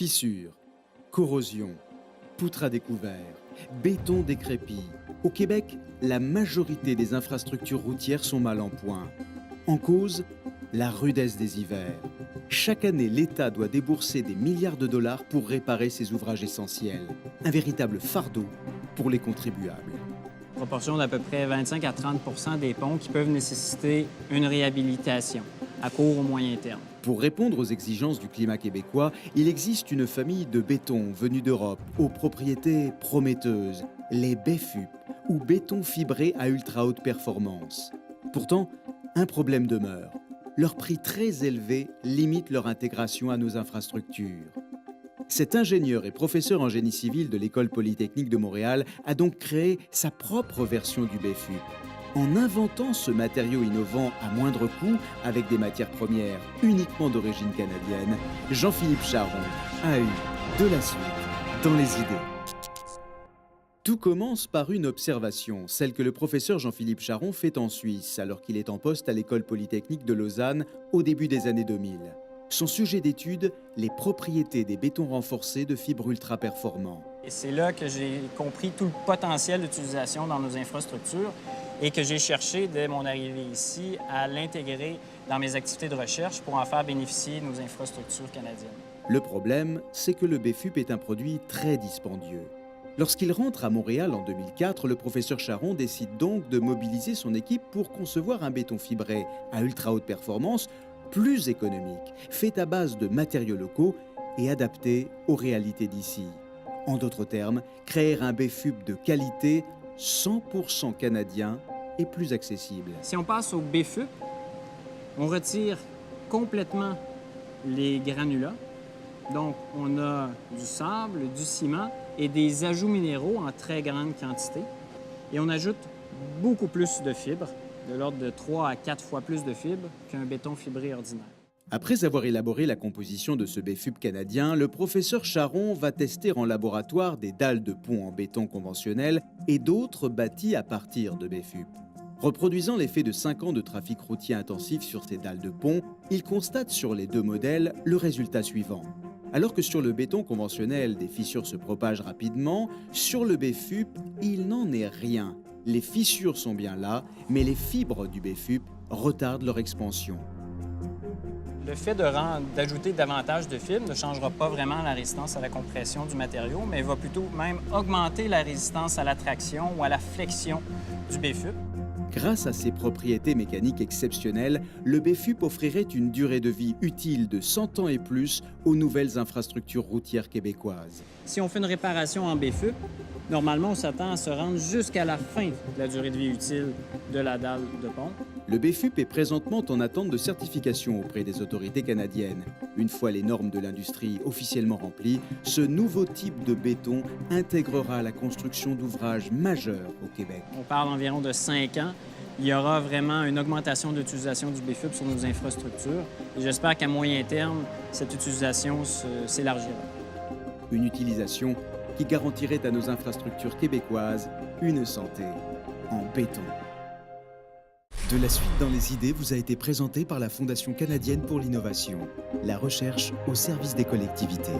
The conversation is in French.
Fissures, corrosion, poutres à découvert, béton décrépit. Au Québec, la majorité des infrastructures routières sont mal en point. En cause, la rudesse des hivers. Chaque année, l'État doit débourser des milliards de dollars pour réparer ces ouvrages essentiels. Un véritable fardeau pour les contribuables. Proportion d'à peu près 25 à 30 des ponts qui peuvent nécessiter une réhabilitation à court ou moyen terme. Pour répondre aux exigences du climat québécois, il existe une famille de béton venus d'Europe aux propriétés prometteuses, les BFUP, ou béton fibré à ultra haute performance. Pourtant, un problème demeure. Leur prix très élevé limite leur intégration à nos infrastructures. Cet ingénieur et professeur en génie civil de l'École polytechnique de Montréal a donc créé sa propre version du BFUP. En inventant ce matériau innovant à moindre coût, avec des matières premières uniquement d'origine canadienne, Jean-Philippe Charron a eu de la suite dans les idées. Tout commence par une observation, celle que le professeur Jean-Philippe Charron fait en Suisse, alors qu'il est en poste à l'École polytechnique de Lausanne au début des années 2000. Son sujet d'étude, les propriétés des bétons renforcés de fibres ultra performants. Et c'est là que j'ai compris tout le potentiel d'utilisation dans nos infrastructures et que j'ai cherché, dès mon arrivée ici, à l'intégrer dans mes activités de recherche pour en faire bénéficier nos infrastructures canadiennes. Le problème, c'est que le BFUP est un produit très dispendieux. Lorsqu'il rentre à Montréal en 2004, le professeur Charron décide donc de mobiliser son équipe pour concevoir un béton fibré à ultra haute performance, plus économique, fait à base de matériaux locaux et adapté aux réalités d'ici. En d'autres termes, créer un BFUP de qualité 100% canadien et plus accessible. Si on passe au BFUP, on retire complètement les granulats. Donc, on a du sable, du ciment et des ajouts minéraux en très grande quantité. Et on ajoute beaucoup plus de fibres, de l'ordre de 3 à 4 fois plus de fibres qu'un béton fibré ordinaire. Après avoir élaboré la composition de ce BFUP canadien, le professeur Charron va tester en laboratoire des dalles de pont en béton conventionnel et d'autres bâties à partir de BFUP. Reproduisant l'effet de 5 ans de trafic routier intensif sur ces dalles de pont, il constate sur les deux modèles le résultat suivant. Alors que sur le béton conventionnel, des fissures se propagent rapidement, sur le BFUP, il n'en est rien. Les fissures sont bien là, mais les fibres du BFUP retardent leur expansion. Le fait d'ajouter davantage de fibres ne changera pas vraiment la résistance à la compression du matériau, mais va plutôt même augmenter la résistance à la traction ou à la flexion du BFUP. Grâce à ses propriétés mécaniques exceptionnelles, le BFUP offrirait une durée de vie utile de 100 ans et plus aux nouvelles infrastructures routières québécoises. Si on fait une réparation en BFUP, normalement, on s'attend à se rendre jusqu'à la fin de la durée de vie utile de la dalle de pont. Le BFUP est présentement en attente de certification auprès des autorités canadiennes. Une fois les normes de l'industrie officiellement remplies, ce nouveau type de béton intégrera la construction d'ouvrages majeurs au Québec. On parle environ de 5 ans. Il y aura vraiment une augmentation d'utilisation du BFUP sur nos infrastructures. Et j'espère qu'à moyen terme, cette utilisation s'élargira. Une utilisation qui garantirait à nos infrastructures québécoises une santé en béton. De la suite dans les idées vous a été présentée par la Fondation canadienne pour l'innovation, la recherche au service des collectivités.